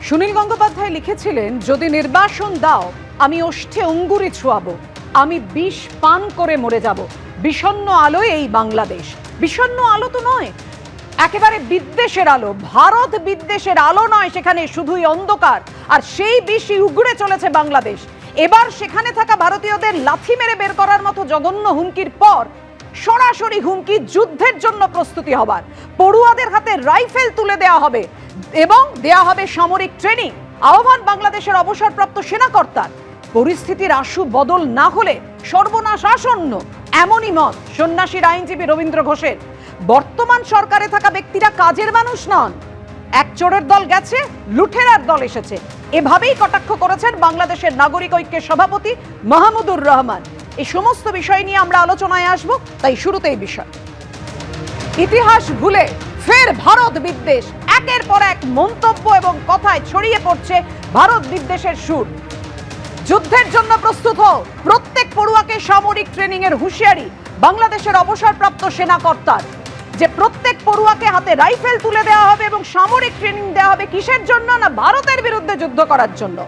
সুনীল গঙ্গোপাধ্যায় লিখেছিলেন, যদি নির্বাসন দাও আমি ওষ্ঠে অঙ্গুরে ছোঁয়াবো, আমি বিষ পান করে মরে যাব। বিষণ্ণ আলোয় এই বাংলাদেশ। বিষণ্ণ আলো তো নয়, একেবারে বিদ্বেষের আলো। ভারত বিদ্বেষের আলো নয়, সেখানে শুধুই অন্ধকার। আর সেই বিষই উগড়ে চলেছে বাংলাদেশ। এবার সেখানে থাকা ভারতীয়দের লাথি মেরে বের করার মতো জঘন্য হুমকির পর সরাসরি হুমকি যুদ্ধের জন্য প্রস্তুতি হবার। পড়ুয়াদের হাতে রাইফেল তুলে দেওয়া হবে এবং দেয়া হবে সামরিক ট্রেনিং। আহ্বান বাংলাদেশের অবসরপ্রাপ্ত সেনাকর্তার। পরিস্থিতির আশু বদল না হলে সর্বনাশ আসন্ন, এমনই মত সন্ন্যাসীর আইনজীবী রবীন্দ্র ঘোষের। বর্তমান সরকারে থাকা ব্যক্তিরা কাজের মানুষ নন। এক চোরের দল গেছে, লুঠেরার দল এসেছে, এভাবেই কটাক্ষ করেছেন বাংলাদেশের নাগরিক ঐক্যের সভাপতি মাহমুদুর রহমান। এই সমস্ত বিষয় নিয়ে আমরা আলোচনায় আসব, তাই শুরুতেই বিষয়। ইতিহাস ভুলে ফের ভারত বিদ্বেষ। একের পর এক মন্তব্য এবং কথায় ছড়িয়ে পড়ছে ভারত বিদ্বেষের সুর। যুদ্ধের জন্য প্রস্তুত হও, প্রত্যেক পড়ুয়াকে সামরিক ট্রেনিং এর হুঁশিয়ারি বাংলাদেশের অবসরপ্রাপ্ত সেনাকর্তার। যে প্রত্যেক পড়ুয়াকে হাতে রাইফেল তুলে দেওয়া হবে এবং সামরিক ট্রেনিং দেওয়া হবে কিসের জন্য? না, ভারতের বিরুদ্ধে যুদ্ধ করার জন্য।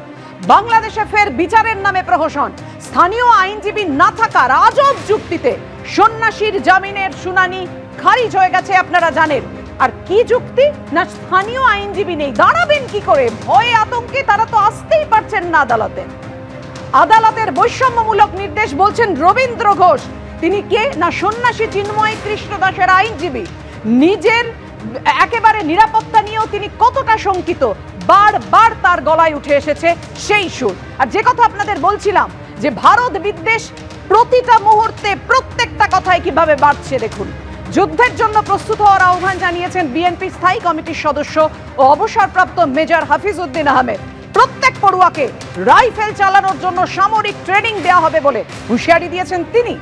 বাংলাদেশে ফের বিচারের নামে প্রহসন। স্থানীয় আইনজীবী না থাকার আজব যুক্তিতে সন্ন্যাসীর জামিনের শুনানি খারিজ হয়ে গেছে, আপনারা জানেন। আর কি যুক্তি? না, স্থানীয় আইনজীবী নেই, দাঁড়াবেন কি করে? ভয়ে আতঙ্কে তারা তো আসতেই পারছেন না আদালতে। আদালতের বৈষম্যমূলক নির্দেশ, বলছেন রবীন্দ্র ঘোষ। তিনি কে? না, সন্ন্যাসী চিন্ময় কৃষ্ণ দাসের আইনজীবী। নিজের একেবারে নিরাপত্তা নিয়েও তিনি কতটা শঙ্কিত, বারবার তার গলায় উঠে এসেছে সেই সুর। আর যে কথা আপনাদের বলছিলাম, যে ভারত বিদ্বেষ প্রতিটা মুহূর্তে প্রত্যেকটা কথায় কিভাবে বাড়ছে দেখুন। যুদ্ধের জন্য প্রস্তুত হওয়ার আহ্বান জানিয়েছেন বিএনপি স্থায়ী কমিটির সদস্য ও অবসরপ্রাপ্ত মেজর হাফিজ উদ্দিন আহমেদ। প্রত্যেক পড়ুয়াকে রাইফেল চালানোর জন্য সামরিক ট্রেনিং দেওয়া হবে বলে হুঁশিয়ারি দিয়েছেন তিনি।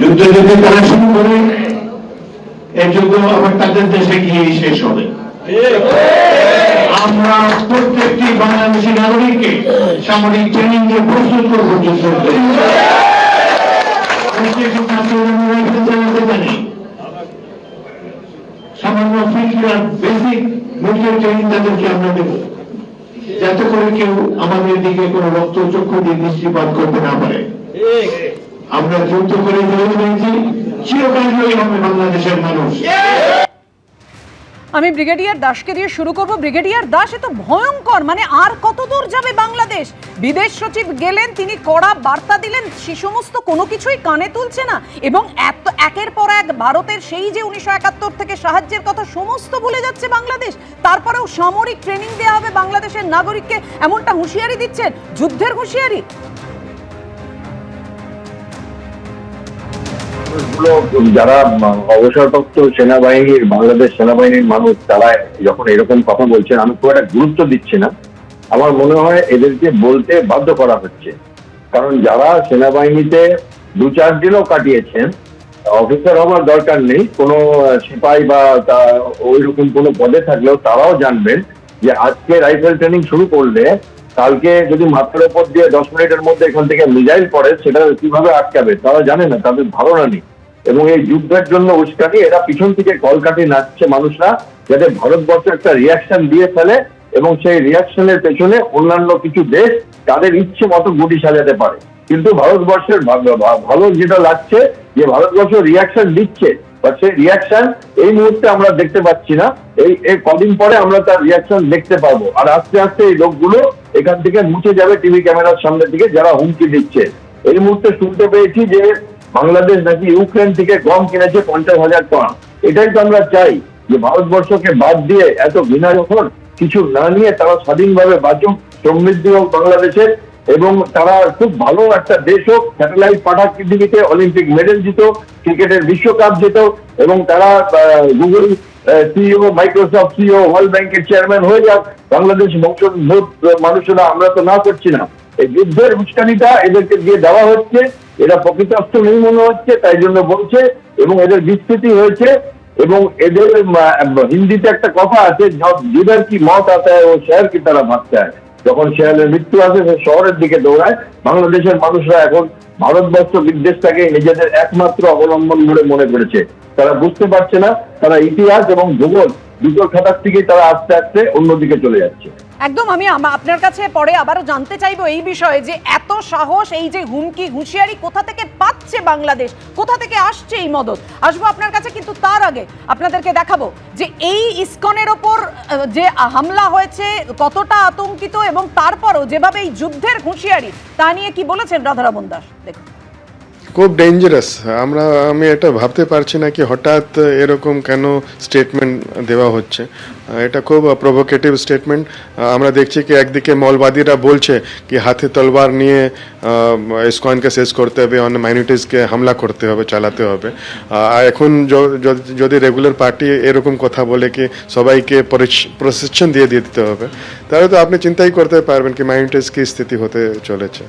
যুদ্ধ যদি তারা শুরু করে, এই যুদ্ধ আবার তাদের দেশে গিয়ে শেষ হবে। আমরা প্রত্যেকটি বাংলাদেশি নাগরিককে সামরিক ট্রেনিং দিয়ে প্রস্তুত করবো যুদ্ধ। সামান্য ফিল্ড বেসিক মিলিটারি ট্রেনিং তাদেরকে আমরা দেব, যাতে করে কেউ আমাদের দিকে কোনো রক্তচক্ষু দিয়ে দৃষ্টিপাত করতে না পারে। আমরা যুদ্ধ করে জয় পেয়েছি, চিরকাল জয়ী হবে বাংলাদেশের মানুষ। আমি ব্রিগেডিয়ার দাসকে দিয়ে শুরু করব। ব্রিগেডিয়ার দাস, এ তো ভয়ঙ্কর। মানে আর কত দূর যাবে বাংলাদেশ? বিদেশ সচিব গেলেন, তিনি কড়া বার্তা দিলেন, সে সমস্ত কোনো কিছুই কানে তুলছে না। এবং এত একের পর এক ভারতের সেই যে 1971 থেকে সাহায্যের কথা সমস্ত ভুলে যাচ্ছে বাংলাদেশ। তারপরেও সামরিক ট্রেনিং দেওয়া হবে বাংলাদেশের নাগরিককে, এমনটা হুঁশিয়ারি দিচ্ছেন, যুদ্ধের হুঁশিয়ারি। যারা অবসরপ্রাপ্ত সেনাবাহিনীর, বাংলাদেশ সেনাবাহিনীর মানুষ, তারা যখন এরকম কথা বলছেন, আমি খুব একটা গুরুত্ব দিচ্ছি না। আমার মনে হয় এদেরকে বলতে বাধ্য করা হচ্ছে। কারণ যারা সেনাবাহিনীতে 2-4 দিনও কাটিয়েছেন, অফিসার হওয়ার দরকার নেই, কোনো সিপাহী বা ওইরকম কোনো পদে থাকলেও তারাও জানবেন যে আজকে রাইফেল ট্রেনিং শুরু করলে কালকে যদি মাথার উপর দিয়ে 10 মিনিটের মধ্যে এখান থেকে মিসাইল পড়ে, সেটা কিভাবে আটকাবে তারা জানে না, তাদের ধারণা নেই। এবং এই যুদ্ধের জন্য উস্কানি, এরা পিছন থেকে কলকাঠি নাচছে মানুষরা, যাতে ভারতবর্ষ একটা রিয়াকশন দিয়ে ফেলে এবং সেই রিয়াকশনের পেছনে অন্যান্য কিছু দেশ তাদের ইচ্ছে মতো গুটি সাজাতে পারে। কিন্তু ভারতবর্ষের ভালো যেটা লাগছে, যে ভারতবর্ষ রিয়াকশন দিচ্ছে, বা সেই রিয়াকশন এই মুহূর্তে আমরা দেখতে পাচ্ছি না। এই কদিন পরে আমরা তার রিয়াকশন দেখতে পাবো। আর আস্তে আস্তে এই লোকগুলো এখান থেকে মুছে যাবে টিভি ক্যামেরার সামনে দিকে, যারা হুমকি দিচ্ছে। এই মুহূর্তে শুনতে পেয়েছি যে বাংলাদেশ নাকি ইউক্রেন থেকে গম কিনেছে 50,000 টন। এটাই তো আমরা চাই, যে ভারতবর্ষকে বাদ দিয়ে, এত ঘৃণা যখন কিছু না নিয়ে তারা স্বাধীনভাবে বাঁচুক, সমৃদ্ধি হোক বাংলাদেশের, এবং তারা খুব ভালো একটা দেশ হোক, স্যাটেলাইট পাঠাক পৃথিবীতে, অলিম্পিক মেডেল জিত, ক্রিকেটের বিশ্বকাপ যেত, এবং তারা Google CEO, Microsoft CEO, world ব্যাংকের চেয়ারম্যান হয়ে যাক। বাংলাদেশ বংশোদ্ভূত মানুষেরা আমরা তো না করছি না। এই যুদ্ধের উস্কানিটা এদেরকে দিয়ে দেওয়া হচ্ছে, এরা প্রকৃতার্থ নেই মনে হচ্ছে, তাই জন্য বলছে, এবং এদের বিস্তৃতি হয়েছে। এবং এদের হিন্দিতে একটা কথা আছে, জিদার কি মত আতা হ্যায় ও শহর কি তারা ভাগতা হ্যায়। যখন শেয়ালের মৃত্যু আসে সে শহরের দিকে দৌড়ায়। বাংলাদেশের মানুষরা এখন ভারতবর্ষ বিদ্বেষটাকে নিজেদের একমাত্র অবলম্বন বলে মনে করেছে। তারা বুঝতে পারছে না, তারা ইতিহাস এবং ভূগোল দুটোর খাতার থেকে তারা আস্তে আস্তে অন্যদিকে চলে যাচ্ছে। একদম। আমি আপনার কাছে পরে আবারও জানতে চাইবো এই বিষয়ে যে এত সাহস, এই যে হুমকি হুঁশিয়ারি কোথা থেকে পাচ্ছে বাংলাদেশ, কোথা থেকে আসছে এই মদত, আসবো আপনার কাছে। কিন্তু তার আগে আপনাদেরকে দেখাবো যে এই ইসকনের ওপর যে হামলা হয়েছে কতটা আতঙ্কিত, এবং তারপরও যেভাবে এই যুদ্ধের হুঁশিয়ারি তা নিয়ে কি বলেছেন রাধারমণ দাস। দেখুন। খুব ডেঞ্জারাস। আমি এটা ভাবতে পারছি না কি হঠাৎ এরকম কেন স্টেটমেন্ট দেওয়া হচ্ছে। এটা খুব প্রভোকেটিভ স্টেটমেন্ট। আমরা দেখছি কি একদিকে মৌলবাদীরা বলছে কি হাতে তলবার নিয়ে ইসকনকে শেষ করতে হবে, অন্য মাইনরিটিসকে হামলা করতে হবে, চালাতে হবে। আর এখন যদি রেগুলার পার্টি এরকম কথা বলে কি সবাইকে প্রশিক্ষণ দিয়ে দিতে হবে, তাহলে তো আপনি চিন্তাই করতে পারবেন কি মাইনরিটিস কি স্থিতি হতে চলেছে।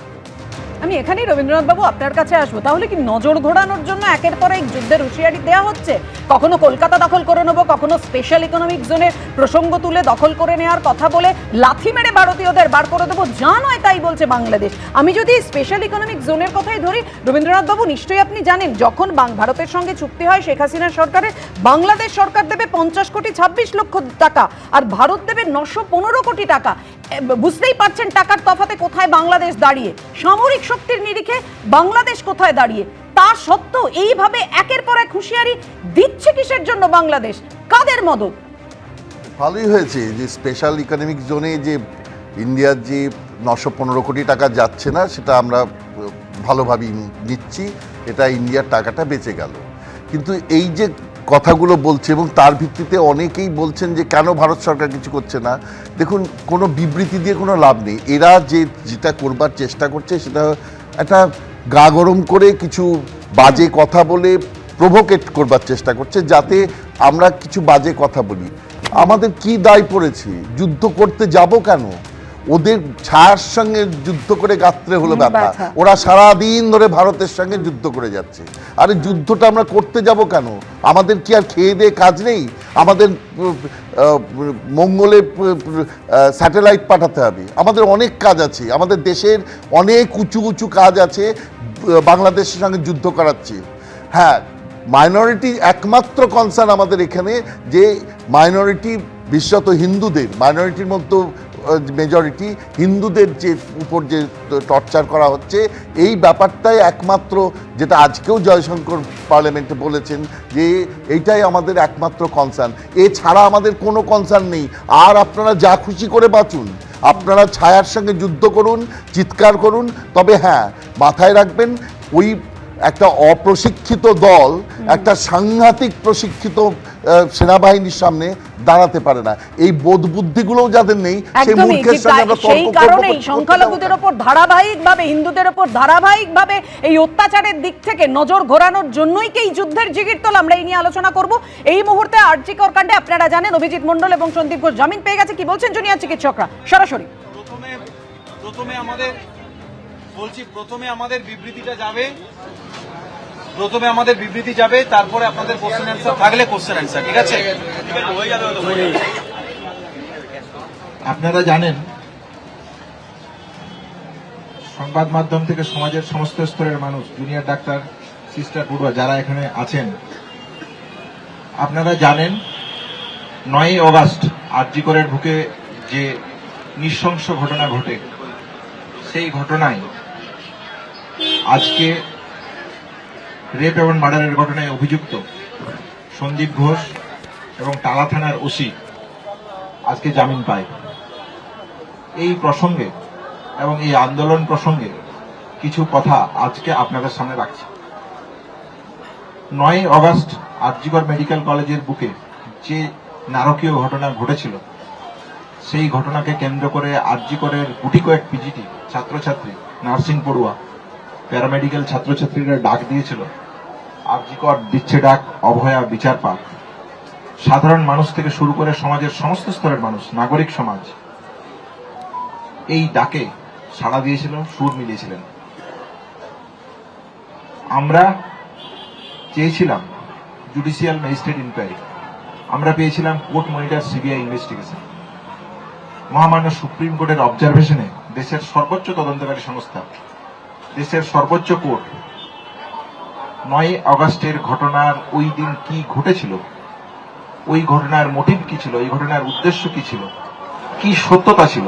আমি এখানেই রবীন্দ্রনাথ বাবু আপনার কাছে আসবো। তাহলে কি নজর ঘোরানোর জন্য একের পর এক যুদ্ধের হুঁশিয়ারি দেওয়া হচ্ছে? কখনো কলকাতা দখল করে নেবো, কখনো স্পেশাল ইকোনমিক জোনের প্রসঙ্গ তুলে দখল করে নেওয়ার কথা বলে লাথি মেরে ভারতীয়দের বার করে দেবো, যা নয় তাই বলছে বাংলাদেশ। আমি যদি স্পেশাল ইকোনমিক জোনের কথাই ধরি, রবীন্দ্রনাথ বাবু নিশ্চয়ই আপনি জানেন যখন ভারতের সঙ্গে চুক্তি হয় শেখ হাসিনার সরকারের, বাংলাদেশ সরকার দেবে 50 কোটি 26 লক্ষ টাকা আর ভারত দেবে 915 কোটি টাকা। বুঝতেই পারছেন টাকার তফাতে কোথায় বাংলাদেশ দাঁড়িয়ে, সামরিক শক্তির নিরিখে বাংলাদেশ কোথায় দাঁড়িয়ে। তা সত্ত্বেও এইভাবে একের পর এক হুঁশিয়ারি দিচ্ছে কিসের জন্য বাংলাদেশ, কাদের মদত? ভালোই হয়েছে যে স্পেশাল ইকোনমিক জোনে যে ইন্ডিয়ার যে 915 কোটি টাকা যাচ্ছে না সেটা আমরা ভালোভাবেই নিচ্ছি, এটা ইন্ডিয়ার টাকাটা বেঁচে গেল। কিন্তু এই যে কথাগুলো বলছে এবং তার ভিত্তিতে অনেকেই বলছেন যে কেন ভারত সরকার কিছু করছে না। দেখুন, কোনো বিবৃতি দিয়ে কোনো লাভ নেই। এরা যেটা করবার চেষ্টা করছে সেটা একটা গা গরম করে কিছু বাজে কথা বলে প্রভোকেট করবার চেষ্টা করছে, যাতে আমরা কিছু বাজে কথা বলি। আমাদের কি দায় পড়েছে? যুদ্ধ করতে যাব কেন? ওদের ছায়ার সঙ্গে যুদ্ধ করে গাত্রে হলো ব্যথা। ওরা সারাদিন ধরে ভারতের সঙ্গে যুদ্ধ করে যাচ্ছে। আরে যুদ্ধটা আমরা করতে যাব কেন? আমাদের কি আর খেয়ে দিয়ে কাজ নেই? আমাদের মঙ্গলে স্যাটেলাইট পাঠাতে হবে, আমাদের অনেক কাজ আছে, আমাদের দেশের অনেক উঁচু উঁচু কাজ আছে বাংলাদেশের সঙ্গে যুদ্ধ করাচ্ছে। হ্যাঁ, মাইনরিটি একমাত্র কনসার্ন আমাদের এখানে, যে মাইনরিটি বিশেষত হিন্দুদের, মাইনরিটির মধ্যে মেজরিটি হিন্দুদের যে উপর যে টর্চার করা হচ্ছে, এই ব্যাপারটাই একমাত্র, যেটা আজকেও জয়শঙ্কর পার্লামেন্টে বলেছেন যে এইটাই আমাদের একমাত্র কনসার্ন, এছাড়া আমাদের কোনো কনসার্ন নেই। আর আপনারা যা খুশি করে বাঁচুন, আপনারা ছায়ার সঙ্গে যুদ্ধ করুন, চিৎকার করুন, তবে হ্যাঁ মাথায় রাখবেন ওই একটা অপ্রশিক্ষিত দল একটা সাংঘাতিক প্রশিক্ষিত সেনাবাহিনীর সামনে দাঁড়াতে পারে না। এই বোধ বুদ্ধিগুলোও যাদের নেই, সেই মূর্খের সঙ্গে আমরা তর্ক করব। সেই কারণেই সংখ্যালঘুদের উপর ধারাবাহিকভাবে, হিন্দুদের উপর ধারাবাহিকভাবে এই অত্যাচারের দিক থেকে নজর ঘোরানোর জন্যই কি এই যুদ্ধের জিগির তোলা। আমরা এই নিয়ে আলোচনা করব। এই মুহূর্তে আরজি কর কাণ্ডে আপনারা জানেন অভিজিৎ মণ্ডল এবং সন্দীপ ঘোষ জামিন পেয়ে গেছে। কি বলছেন জুনিয়র চিকিৎসকরা? সরাসরি প্রথমে আমাদের বিবৃতি যাবে, তারপরে আপনাদের কোশ্চেন অ্যান্সার থাকলে কোশ্চেন অ্যান্সার, ঠিক আছে? আপনারা জানেন সংবাদ মাধ্যম থেকে সমাজের সমস্ত স্তরের মানুষ, জুনিয়র ডাক্তার, সিস্টার পড়ুয়া যারা এখানে আছেন, আপনারা জানেন 9ই অগাস্ট আরজি করের বুকে যে নৃশংস ঘটনা ঘটে, সেই ঘটনায় আজকে রেপ এবং মার্ডারের ঘটনায় অভিযুক্ত সন্দীপ ঘোষ এবং টালা থানার ওসি আজকে জামিন পায়। এই প্রসঙ্গে এবং এই আন্দোলন প্রসঙ্গে কিছু কথা আজকে আপনাদের সামনে রাখছি। 9ই অগাস্ট আরজিকর মেডিকেল কলেজের বুকে যে নারকীয় ঘটনা ঘটেছিল, সেই ঘটনাকে কেন্দ্র করে আরজিকরের গুটি কয়েক পিজিটি ছাত্রছাত্রী, নার্সিং পড়ুয়া, প্যারামেডিক্যাল ছাত্রছাত্রীরা ডাক দিয়েছিল, আরজিকর দিচ্ছে ডাক, অভয়া বিচার পাক। সাধারণ মানুষ থেকে শুরু করে সমাজের সমস্ত স্তরের মানুষ, নাগরিক সমাজ এই ডাকে সাড়া দিয়েছিল, সুর মিলিয়েছিলেন। আমরা চেয়েছিলাম জুডিশিয়াল ম্যাজিস্ট্রেট ইনকোয়ারি, আমরা পেয়েছিলাম কোর্ট মনিটর সিবিআই ইনভেস্টিগেশন। মহামান্য সুপ্রিম কোর্টের অবজারভেশনে দেশের সর্বোচ্চ তদন্তকারী সংস্থা, দেশের সর্বোচ্চ কোর্ট 9 আগস্টের ঘটনার ওই দিন কি ঘটেছিল, ওই ঘটনার মোটিভ কি ছিল, ওই ঘটনার উদ্দেশ্য কি ছিল, কি সত্যতা ছিল,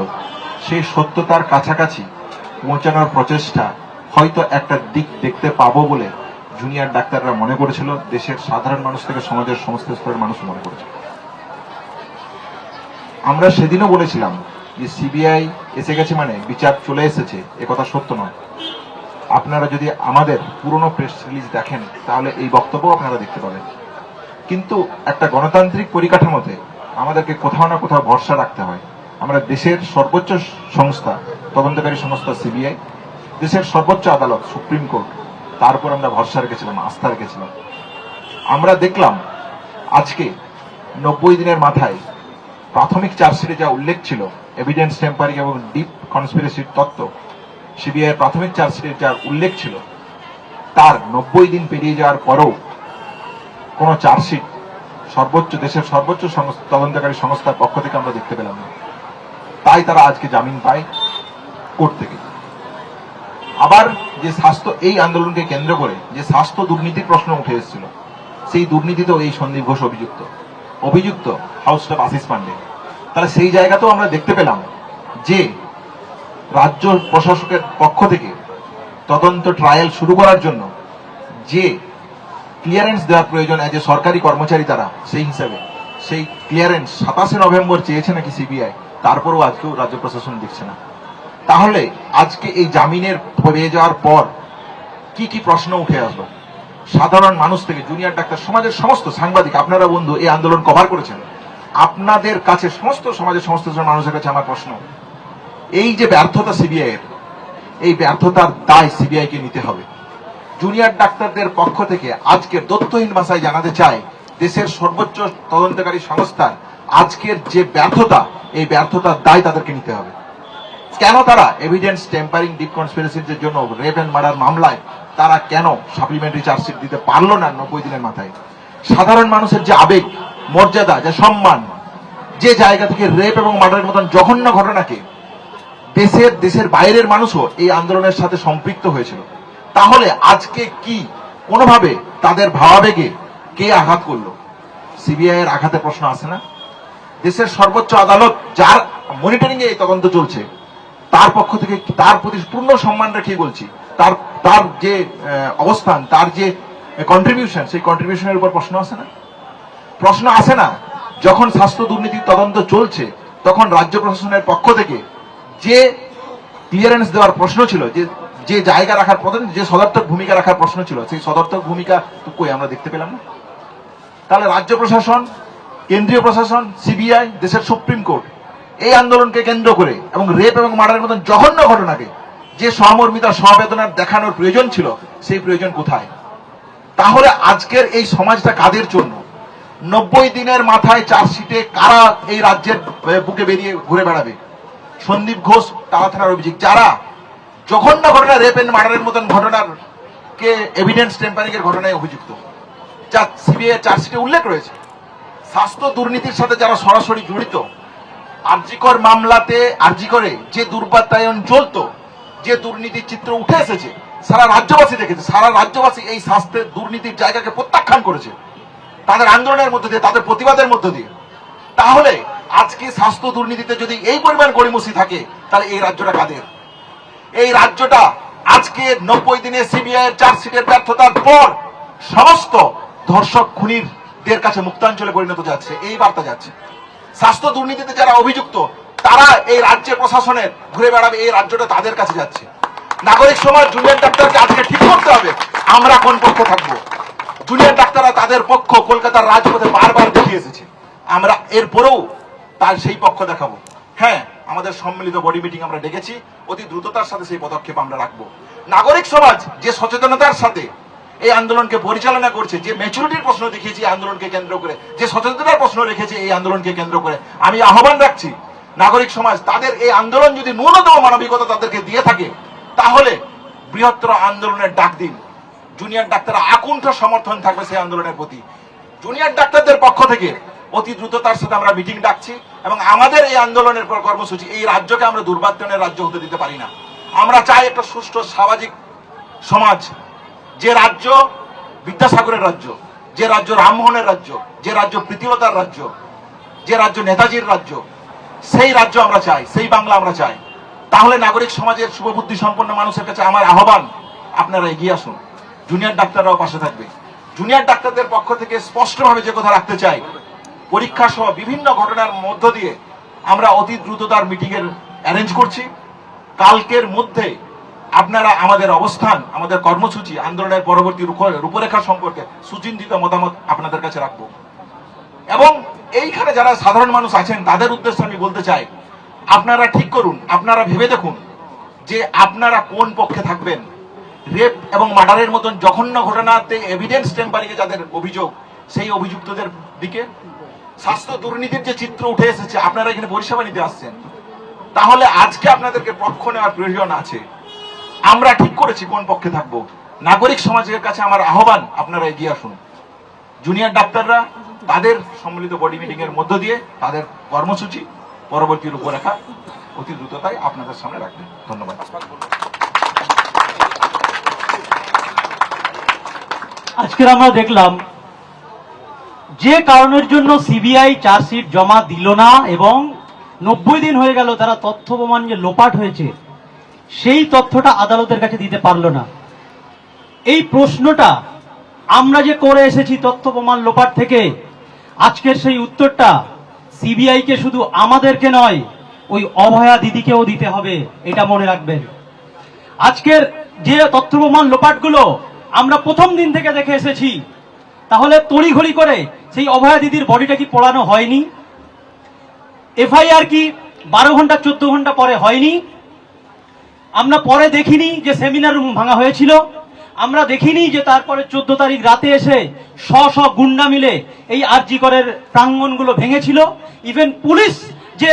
সেই সত্যতার কাছাকাছি পৌঁছানোর প্রচেষ্টা হয়তো একটা দিক দেখতে পাবো বলে জুনিয়র ডাক্তাররা মনে করেছিল, দেশের সাধারণ মানুষ থেকে সমাজের সমস্ত স্তরের মানুষ মনে করেছিল। আমরা সেদিনও বলেছিলাম যে সিবিআই এসে গেছে মানে বিচার চলে এসেছে, একথা সত্য নয়। আপনারা যদি আমাদের পুরনো প্রেস রিলিজ দেখেন তাহলে এই বক্তব্য আপনারা দেখতে পাবেন। কিন্তু একটা গণতান্ত্রিক পরিকাঠামোতে আমাদেরকে কোথাও না কোথাও ভরসা রাখতে হয়। আমরা দেশের সর্বোচ্চ সংস্থা, তদন্তকারী সংস্থা সিবিআই, দেশের সর্বোচ্চ আদালত সুপ্রিম কোর্ট, তার উপর আমরা ভরসা রেখেছিলাম, আস্থা রেখেছিলাম। আমরা দেখলাম আজকে 90 দিনের মাথায় প্রাথমিক চার্জশিটে যা উল্লেখ ছিল এভিডেন্স টেম্পারিং এবং ডিপ কনস্পিরেসির তত্ত্ব, সিবিআই প্রাথমিক চার্জশিটে যা উল্লেখ ছিল তার 90 দিন পেরিয়ে যাওয়ার পরেও কোন চার্জশিট দেশের সর্বোচ্চ তদন্তকারী সংস্থার পক্ষ থেকে আমরা দেখতে পেলাম না। তাই তারা আজকে জামিন পায় কোর্ট থেকে। আবার যে স্বাস্থ্য, এই আন্দোলনকে কেন্দ্র করে যে স্বাস্থ্য দুর্নীতির প্রশ্ন উঠে এসেছিল, সেই দুর্নীতিতেও এই সন্দীপ ঘোষ অভিযুক্ত হাউস স্টাফ আশিস পান্ডে। তাহলে সেই জায়গাতেও আমরা দেখতে পেলাম যে রাজ্য প্রশাসকের পক্ষ থেকে তদন্ত ট্রায়াল শুরু করার জন্য যে ক্লিয়ারেন্স দেওয়ার প্রয়োজন যে সরকারি কর্মচারী তারা, সেই হিসাবে সেই ক্লিয়ারেন্স 27 নভেম্বর চেয়েছে নাকি সিবিআই, তারপরেও আজকেও রাজ্য প্রশাসন দিচ্ছে না। তাহলে আজকে এই জামিনের পেয়ে যাওয়ার পর কি কি প্রশ্ন উঠে আসলো সাধারণ মানুষ থেকে, জুনিয়র ডাক্তার, সমাজের সমস্ত সাংবাদিক, আপনারা বন্ধু এই আন্দোলন কভার করেছেন, আপনাদের কাছে সমস্ত সমাজের সমস্ত মানুষের কাছে আমার প্রশ্ন, এই যে ব্যর্থতা সিবিআই এর, এই ব্যর্থতার দায় সিবিআই কে নিতে হবে। জুনিয়র ডাক্তারদের পক্ষ থেকে আজকের তথ্যহীন ভাষায় জানাতে চাই, দেশের সর্বোচ্চ তদন্তকারী সংস্থার আজকের যে ব্যর্থতা, এই ব্যর্থতার দায় তাদেরকে নিতে হবে। কেন তারা এভিডেন্স টেম্পারিং ডিপ কনস্পিরেসির জন্য রেপ এন্ড মার্ডার মামলায় তারা কেন সাপ্লিমেন্টারি চার্জশিট দিতে পারলো না 90 দিনের মাথায়? সাধারণ মানুষের যে আবেগ, মর্যাদা, যে সম্মান, যে জায়গা থেকে রেপ এবং মার্ডারের মতন জঘন্য ঘটনাকে দেশের বাইরের মানুষও এই আন্দোলনের সাথে সম্পৃক্ত হয়েছিল, তাহলে আজকে কি কোনোভাবে তাদের ভাবাবেগে কে আঘাত করলো? সিবিআই এর আঘাতে প্রশ্ন আসে না? দেশের সর্বোচ্চ আদালত যার মনিটরিং এ এই তদন্ত চলছে, তার পক্ষ থেকে তার প্রতি পূর্ণ সম্মান রেখে বলছি, তার যে অবস্থান, তার যে কন্ট্রিবিউশন, সেই কন্ট্রিবিউশনের উপর প্রশ্ন আসে না? প্রশ্ন আসে না যখন স্বাস্থ্য দুর্নীতির তদন্ত চলছে, তখন রাজ্য প্রশাসনের পক্ষ থেকে যে ক্লিয়ারেন্স দেওয়ার প্রশ্ন ছিল, যে জায়গা রাখার প্রশ্ন, যে সদর্থক ভূমিকা রাখার প্রশ্ন ছিল, সেই সদর্থক ভূমিকা তো কই আমরা দেখতে পেলাম না। তাহলে রাজ্য প্রশাসন, কেন্দ্রীয় প্রশাসন, সিবিআই, দেশের সুপ্রিম কোর্ট এই আন্দোলনকে কেন্দ্র করে এবং রেপ এবং মার্ডারের মতন জঘন্য ঘটনাকে যে সহমর্মিতা, সহবেদনার দেখানোর প্রয়োজন ছিল, সেই প্রয়োজন কোথায়? তাহলে আজকের এই সমাজটা কাদের জন্য? 90 দিনের মাথায় চার্জশিটে কারা এই রাজ্যের বুকে বেরিয়ে ঘুরে বেড়াবে? সন্দীপ ঘোষ, টালা থানার অভিযোগ, যারা জঘন্য ঘটনা, রেপ এন্ড মার্ডারের মতন ঘটনার কে এভিডেন্স টেম্পারিং এর ঘটনায় অভিযুক্ত, যা সিবিআই চার্জশিটে উল্লেখ রয়েছে। স্বাস্থ্য দুর্নীতির সাথে যারা সরাসরি জড়িত, আরজিকর মামলাতে, আরজিকরে যে দুর্বাতায়ন চলতো, যে দুর্নীতির চিত্র উঠে এসেছে, সারা রাজ্যবাসী দেখেছে, সারা রাজ্যবাসী এই স্বাস্থ্যের দুর্নীতির জায়গাকে প্রত্যাখ্যান করেছে তাদের আন্দোলনের মধ্যে দিয়ে, তাদের প্রতিবাদের মধ্য দিয়ে। তাহলে আজকে স্বাস্থ্য দুর্নীতিতে যদি এই পরিমাণ গড়িমসি থাকে, তাহলে এই রাজ্যটা কাদের? এই রাজ্যটা আজকে 90 দিনে সিবিআই এর চার্জশিটের ব্যর্থতার পর সমস্ত ধর্ষক খুনিদের কাছে মুক্তাঞ্চলে পরিণত যাচ্ছে, এই বার্তা যাচ্ছে। স্বাস্থ্য দুর্নীতিতে যারা অভিযুক্ত, তারা এই রাজ্য প্রশাসনের ঘুরে বেড়াবে, এই রাজ্যটা তাদের কাছে যাচ্ছে। নাগরিক সমাজ, জুনিয়র ডাক্তারকে আজকে ঠিক করতে হবে আমরা কোন পক্ষে থাকবো। জুনিয়র ডাক্তাররা তাদের পক্ষ কলকাতার রাজপথে বারবার দেখিয়ে এসেছে, আমরা এরপরেও তার সেই পক্ষ দেখাবো। হ্যাঁ, আমাদের সম্মিলিত বডি মিটিং আমরা ডেকেছি, অতি দ্রুততার সাথে সেই পদক্ষেপ আমরা রাখবো। নাগরিক সমাজ যে সচেতনতার সাথে এই আন্দোলনকে পরিচালনা করছে, যে ম্যাচুরিটির প্রশ্ন দেখিয়েছে এই আন্দোলনকে কেন্দ্র করে, যে সচেতনতার প্রশ্ন রেখেছে এই আন্দোলনকে কেন্দ্র করে, আমি আহ্বান রাখছি নাগরিক সমাজ তাদের এই আন্দোলন যদি ন্যূনতম মানবিকতা তাদেরকে দিয়ে থাকে, তাহলে বৃহত্তর আন্দোলনের ডাক দিন। জুনিয়র ডাক্তাররা আকুণ্ঠ সমর্থন থাকবে সেই আন্দোলনের প্রতি। জুনিয়র ডাক্তারদের পক্ষ থেকে অতি দ্রুততার সাথে আমরা মিটিং ডাকছি এবং আমাদের এই আন্দোলনের পর কর্মসূচি এই রাজ্যকে আমরা দুর্বাত্যনের রাজ্য হতে দিতে পারি না। আমরা চাই একটা সুষ্ঠু সামাজিক সমাজ, যে রাজ্য বিদ্যাসাগরের রাজ্য, যে রাজ্য রামমোহনের রাজ্য, যে রাজ্য প্রীতিলতার রাজ্য, যে রাজ্য নেতাজির রাজ্য, সেই রাজ্য আমরা চাই, সেই বাংলা আমরা চাই। তাহলে নাগরিক সমাজের শুভবুদ্ধি সম্পন্ন মানুষের কাছে আমার আহ্বান, আপনারা এগিয়ে আসুন। জুনিয়র ডাক্তাররাও পাশে থাকবে। জুনিয়র ডাক্তারদের পক্ষ থেকে স্পষ্টভাবে যে কথা রাখতে চাই, পরীক্ষা সহ বিভিন্ন ঘটনার মধ্য দিয়ে আমরা অতি দ্রুততার মিটিং এর অ্যারেঞ্জ করছি। কালকের মধ্যে আপনারা আমাদের অবস্থান, আমাদের কর্মসূচি, আন্দোলনের পরবর্তী রূপরেখা সম্পর্কে সুচিন্তিত মতামত আপনাদের কাছে রাখবো। এবং এইখানে যারা সাধারণ মানুষ আছেন তাদের উদ্দেশ্যে আমি বলতে চাই, আপনারা ঠিক করুন, আপনারা ভেবে দেখুন যে আপনারা কোন পক্ষে থাকবেন। রেপ এবং মার্ডারের মতন জঘন্য ঘটনাতে এভিডেন্স টেম্পারিংয়ে যাদের অভিযোগ, সেই অভিযুক্তদের দিকে, স্বাস্থ্য দুর্নীতির যে চিত্র উঠে এসেছে, আপনারা এখানে পরিষেবা নিতে আসছেন, তাহলে আজকে আপনাদেরকে পক্ষ নেওয়ার প্রয়োজন আছে। আমরা ঠিক করেছি কোন পক্ষে থাকবো। নাগরিক সমাজের কাছে আমার আহ্বান, আপনারা এগিয়ে আসুন। জুনিয়র ডাক্তাররা তাদের সম্মিলিত বডি মিটিং এর মধ্য দিয়ে তাদের কর্মসূচি পরবর্তী রূপরেখা অতি দ্রুততায় আপনাদের সামনে রাখবেন। ধন্যবাদ। আজকের আমরা দেখলাম যে কারণের জন্য সিবিআই চার্জশিট জমা দিল না এবং 90 দিন হয়ে গেল তারা তথ্য প্রমাণ যে লোপাট হয়েছে সেই তথ্যটা আদালতের কাছে দিতে পারলো না। এই প্রশ্নটা আমরা যে করে এসেছি তথ্য প্রমাণ লোপাট থেকে, আজকের সেই উত্তরটা সিবিআই কে শুধু আমাদেরকে নয়, ওই অভয়া দিদিকেও দিতে হবে, এটা মনে রাখবেন। আজকের যে তথ্য প্রমাণ লোপাটগুলো আমরা প্রথম দিন থেকে দেখে এসেছি, তাহলে তড়িঘড়ি করে সেই অভয়া দিদির বডিটা কি পোড়ানো হয়নি? এফআইআর কি 12 ঘন্টা 14 ঘন্টা পরে হয়নি? আমরা পরে দেখিনি যে সেমিনার রুম ভাঙা হয়েছিল? আমরা দেখিনি যে তারপরে 14 তারিখ রাতে এসে শ গুন্ডা মিলে এই আরজি করের প্রাঙ্গণগুলো ভেঙেছিল? ইভেন পুলিশ যে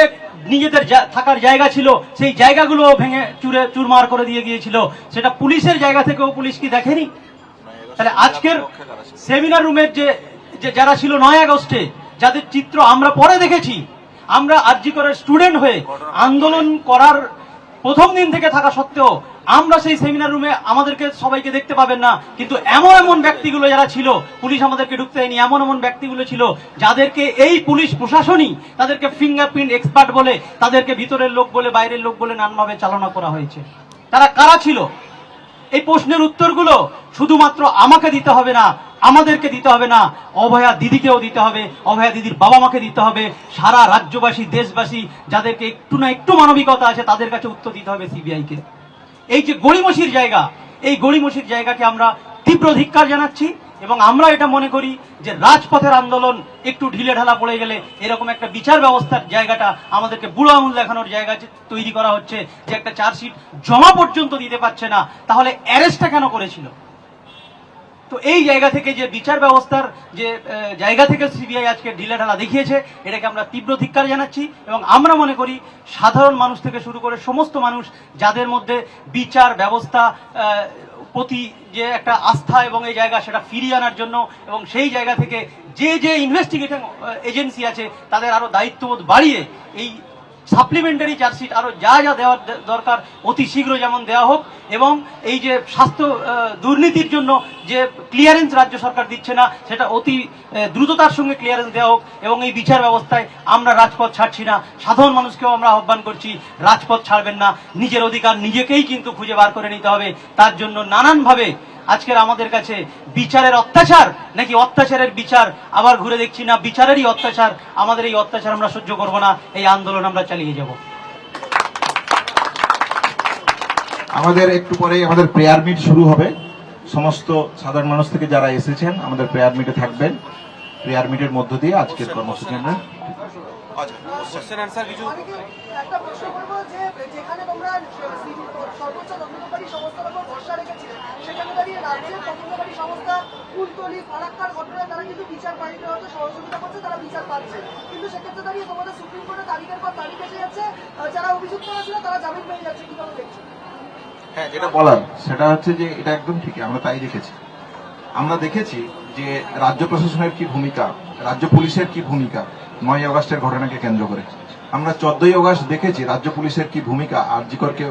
নিজেদের থাকার জায়গা ছিল সেই জায়গাগুলো ভেঙে চুরমার করে দিয়ে গিয়েছিল, সেটা পুলিশের জায়গা থেকেও পুলিশ কি দেখেনি? তাহলে আজকের সেমিনার রুমের যে যারা ছিল 9 আগস্টে, যাদের চিত্র আমরা পরে দেখেছি, আমরা আরজি করের স্টুডেন্ট হয়ে আন্দোলন করার প্রথম দিন থেকে থাকা সত্ত্বেও আমরা সেই সেমিনার রুমে আমাদেরকে সবাইকে দেখতে পাবেন না, কিন্তু এমন ব্যক্তিগুলো যারা ছিল, পুলিশ আমাদেরকে ঢুকতে দেয়নি, এমন ব্যক্তিগুলো ছিল যাদেরকে এই পুলিশ প্রশাসনই তাদেরকে ফিঙ্গারপ্রিন্ট এক্সপার্ট বলে, তাদেরকে ভিতরের লোক বলে, বাইরের লোক বলে নানাভাবে চালনা করা হয়েছে। তারা কারা ছিল? এই প্রশ্নের উত্তরগুলো শুধুমাত্র আমাকে দিতে হবে না, আমাদেরকে দিতে হবে না, অভয়া দিদিকেও দিতে হবে, অভয়া দিদির বাবা মাকে দিতে হবে, সারা রাজ্যবাসী, দেশবাসী যাদেরকে একটু না একটু মানবিকতা আছে তাদের কাছে উত্তর দিতে হবে সিবিআই কে। এই যে গড়িমসির জায়গা, এই গড়িমসির জায়গাকে আমরা তীব্র ধিক্কার জানাচ্ছি এবং আমরা এটা মনে করি যে রাজপথের আন্দোলন একটু ঢিলে ঢালা পড়ে গেলে এরকম একটা বিচার ব্যবস্থার জায়গাটা আমাদেরকে বুড়ো আঙুল দেখানোর জায়গা তৈরি করা হচ্ছে, যে একটা চার্জশিট জমা পর্যন্ত দিতে পারছে না, তাহলে অ্যারেস্টটা কেন করেছিল? তো এই জায়গা থেকে যে বিচার ব্যবস্থার যে জায়গা থেকে সিবিআই আজকে ঢিলে ঢালা দেখিয়েছে, এটাকে আমরা তীব্র ধিক্কার জানাচ্ছি এবং আমরা মনে করি সাধারণ মানুষ থেকে শুরু করে সমস্ত মানুষ যাদের মধ্যে বিচার ব্যবস্থা প্রতি যে একটা আস্থা এবং এই জায়গা, সেটা ফিরিয়ে আনার জন্য এবং সেই জায়গা থেকে যে ইনভেস্টিগেটিং এজেন্সি আছে তাদের আরো দায়িত্ববোধ বাড়িয়ে এই সাপ্লিমেন্টারি চার্জশিট আরো যা দেওয়ার দরকার অতি শীঘ্র যেমন দেওয়া হোক, এবং এই যে স্বাস্থ্য দুর্নীতির জন্য যে ক্লিয়ারেন্স রাজ্য সরকার দিচ্ছে না সেটা অতি দ্রুততার সঙ্গে ক্লিয়ারেন্স দেওয়া হোক, এবং এই বিচার ব্যবস্থায় আমরা রাজপথ ছাড়ছি না, সাধারণ মানুষকেও আমরা আহ্বান করছি রাজপথ ছাড়বেন না, নিজের অধিকার নিজেকেই কিন্তু খুঁজে বার করে নিতে হবে। তার জন্য নানানভাবে আজকের আমাদের কাছে বিচারের অত্যাচার নাকি অত্যাচারের বিচার, আবার ঘুরে দেখছি না বিচারেরই অত্যাচার, আমাদের এই অত্যাচার আমরা সহ্য করব না, এই আন্দোলন আমরা চালিয়ে যাব। আমাদের একটু পরে আমাদের প্রেয়ার মিট শুরু হবে। সমস্ত সাধারণ মানুষ থেকে যারা এসেছেন আমাদের প্রেয়ার মিটে থাকবেন। প্রেয়ার মিটের মধ্য দিয়ে আজকের কর্মসূচি আমরা একটা প্রশ্ন করবো যে যেখানে তোমরা সর্বোচ্চ তদন্তকারী সংস্থার উপর ভরসা রেখেছিলে, সেখানে দাঁড়িয়ে রাজ্যের তদন্তকারী সংস্থা কুলতলি ফারাক্কার ঘটনায় তারা কিন্তু বিচার পাইতে হয়তো সহযোগিতা করছে, তারা বিচার পাচ্ছে, কিন্তু সেক্ষেত্রে দাঁড়িয়ে তোমাদের সুপ্রিম কোর্টে তারিখের পর তারিখ এসে যাচ্ছে, যারা অভিযুক্তরা ছিল তারা জামিন পেয়ে যাচ্ছে, কিভাবে দেখছো? হ্যাঁ, যেটা বলার সেটা হচ্ছে যে এটা একদম ঠিক, আমরা তাই দেখেছি। আমরা দেখেছি যে রাজ্য প্রশাসনের কি ভূমিকা, রাজ্য পুলিশের কি ভূমিকা 9ই আগস্টের ঘটনাকে কেন্দ্র করে। আমরা 14ই আগস্ট দেখেছি রাজ্য পুলিশের কি ভূমিকা আরজি করকে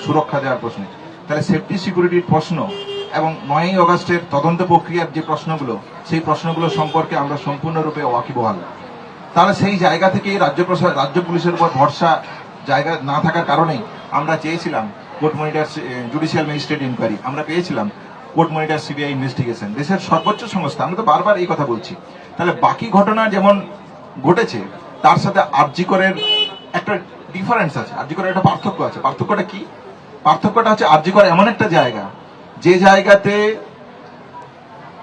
সুরক্ষা দেওয়ার প্রশ্নে। তাহলে সেফটি সিকিউরিটির প্রশ্ন এবং 9ই আগস্টের তদন্ত প্রক্রিয়ার যে প্রশ্নগুলো, সেই প্রশ্নগুলো সম্পর্কে আমরা সম্পূর্ণরূপে ওয়াকিবহাল। তাহলে সেই জায়গা থেকেই রাজ্য পুলিশের উপর ভরসা জায়গা না থাকার কারণেই আমরা চেয়েছিলাম court monitor judicial magistrate inquiry, আমরা পেয়েছিলাম কোর্ট মনিটর সিবিআই ইনভেস্টিগেশন, দেশের সর্বোচ্চ সংস্থা। আমরা তো বারবার এই কথা বলছি। তাহলে বাকি ঘটনা যেমন ঘটেছে তার সাথে আরজি করের একটা ডিফারেন্স আছে, আরজি করের একটা পার্থক্য আছে। পার্থক্যটা কি? পার্থক্যটা হচ্ছে আরজি করে এমন একটা জায়গা যে জায়গাতে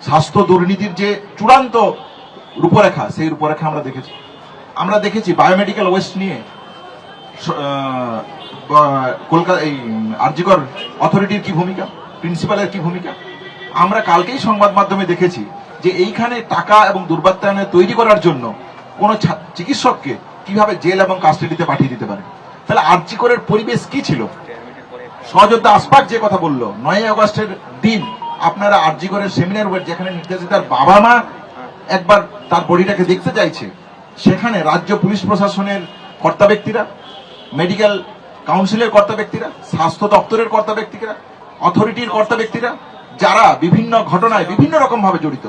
স্বাস্থ্য দুর্নীতির যে চূড়ান্ত রূপরেখা, সেই রূপরেখা আমরা দেখেছি বায়োমেডিক্যাল ওয়েস্ট নিয়ে কলকাতা এই আরজিকর অথরিটির কি ভূমিকা, প্রিন্সিপালের কি ভূমিকা। আমরা কালকেই সংবাদ মাধ্যমে দেখেছি যে এইখানে টাকা এবং দুর্বৃত্তায়নে তৈরি করার জন্য কোন চিকিৎসককে কিভাবে জেল এবং কাস্টাডিতে পাঠিয়ে দিতে পারে। তাহলে আরজিকরের পরিবেশ কি ছিল? সহযোদ্ধা আসপাক যে কথা বললো 9ই আগস্টের দিন আপনারা আরজিকরের সেমিনার ওয়েট, যেখানে নির্যাতিতার বাবা মা একবার তার বডিটাকে দেখতে চাইছে, সেখানে রাজ্য পুলিশ প্রশাসনের কর্তা ব্যক্তিরা, মেডিকেল কাউন্সিলের কর্তা ব্যক্তিরা, স্বাস্থ্য দপ্তরের কর্তা ব্যক্তিরা, অথরিটির কর্তা ব্যক্তিরা, যারা বিভিন্ন ঘটনায় বিভিন্ন রকম ভাবে জড়িত,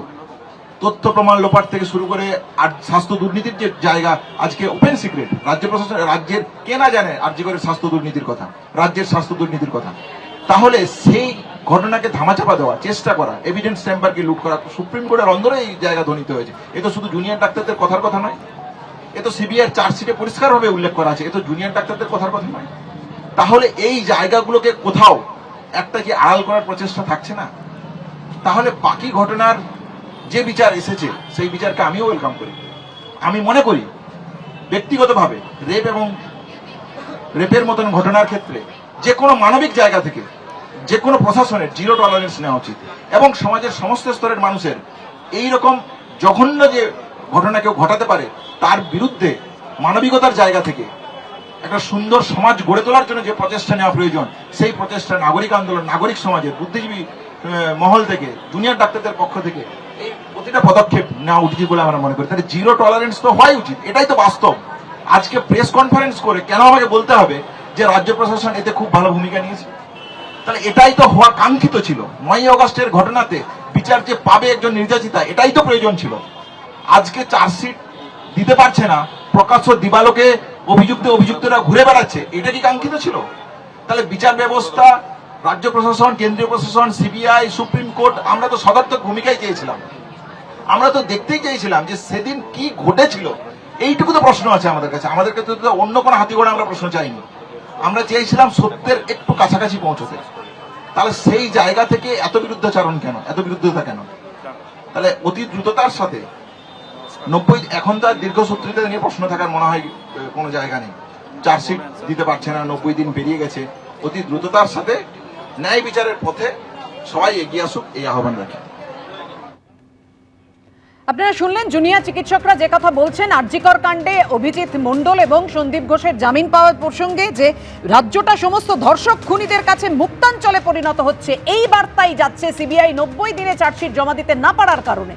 তথ্য প্রমাণ লোপাট থেকে শুরু করে আর স্বাস্থ্য দুর্নীতির যে জায়গা আজকে ওপেন সিক্রেট, রাজ্য প্রশাসন রাজ্যের কে না জানে আরজিকরের স্বাস্থ্য দুর্নীতির কথা, রাজ্যের স্বাস্থ্য দুর্নীতির কথা। তাহলে সেই ঘটনাকে ধামাচাপা দেওয়া, চেষ্টা করা, এভিডেন্স চেম্বারকে লুট করা, সুপ্রিম কোর্টের অন্দরে এই জায়গা ধ্বনিত হয়েছে। এ তো শুধু জুনিয়র ডাক্তারদের কথার কথা নয়, এ তো সিবিআই চার্জশিটে পরিষ্কারভাবে উল্লেখ করা আছে, এ তো জুনিয়র ডাক্তারদের কথার কথা নয়। তাহলে এই জায়গাগুলোকে কোথাও একটা কি আড়াল করার প্রচেষ্টা থাকছে না? তাহলে বাকি ঘটনার যে বিচার এসেছে সেই বিচারকে আমিও ওয়েলকাম করি। আমি মনে করি ব্যক্তিগতভাবে রেপ এবং রেপের মতন ঘটনার ক্ষেত্রে যে কোনো মানবিক জায়গা থেকে যে কোনো প্রশাসনের জিরো টলারেন্স নেওয়া উচিত এবং সমাজের সমস্ত স্তরের মানুষের এই রকম জঘন্য যে ঘটনা কেউ ঘটাতে পারে তার বিরুদ্ধে মানবিকতার জায়গা থেকে একটা সুন্দর সমাজ গড়ে তোলার জন্য যে প্রচেষ্টা নেওয়া প্রয়োজন, সেই প্রচেষ্টা নাগরিক আন্দোলন, নাগরিক সমাজের বুদ্ধিজীবী মহল থেকে, জুনিয়র ডাক্তারদের পক্ষ থেকে এই প্রতিটা পদক্ষেপ নেওয়া উচিত বলে আমরা মনে করি। তাহলে জিরো টলারেন্স তো হওয়াই উচিত, এটাই তো বাস্তব। আজকে প্রেস কনফারেন্স করে কেন আমাকে বলতে হবে যে রাজ্য প্রশাসন এতে খুব ভালো ভূমিকা নিয়েছে? তাহলে এটাই তো হওয়া কাঙ্ক্ষিত ছিল। 9ই আগস্টের ঘটনাতে বিচার যে পাবে একজন নির্যাতিতা, এটাই তো প্রয়োজন ছিল। আজকে চার্জশিট দিতে পারছে না, প্রকাশ্য দিবালোকে অভিযুক্তরা ঘুরে বেড়াচ্ছে, এটা কি কাঙ্ক্ষিত ছিল? তাহলে বিচার ব্যবস্থা, রাজ্য প্রশাসন, কেন্দ্রীয় প্রশাসন, সিবিআই, সুপ্রিম কোর্ট, আমরা তো সদর্থক ভূমিকাই চেয়েছিলাম। আমরা তো দেখতেই চেয়েছিলাম যে সেদিন কি ঘটেছিল, এইটুকু তো প্রশ্ন আছে আমাদের কাছে। আমাদের কাছে তো অন্য কোনো হাতিগোড়া আমরা প্রশ্ন চাইনি, আমরা চেয়েছিলাম সত্যের একটু কাছাকাছি পৌঁছতে। তাহলে সেই জায়গা থেকে এত বিরুদ্ধাচরণ কেন, এত বিরুদ্ধতা কেন? তাহলে অতি দ্রুততার সাথে 90, এখন তার দীর্ঘসূত্রিতা নিয়ে প্রশ্ন থাকার মনে হয় কোনো জায়গা নেই। চার্জশিট দিতে পারছে না, 90 দিন পেরিয়ে গেছে। অতি দ্রুততার সাথে ন্যায় বিচারের পথে সবাই এগিয়ে আসুক, এই আহ্বান রাখি। আপনারা শুনলেন জুনিয়র চিকিৎসকরা যে কথা বলছেন আরজিকর কাণ্ডে অভিজিৎ মণ্ডল এবং সন্দীপ ঘোষের জামিন পাওয়ার প্রসঙ্গে, যে রাজ্যটা সমস্ত ধর্ষক খুনিদের কাছে মুক্তাঞ্চলে পরিণত হচ্ছে, এই বার্তাই যাচ্ছে সিবিআই 90 দিনে চার্জশিট জমা দিতে না পারার কারণে।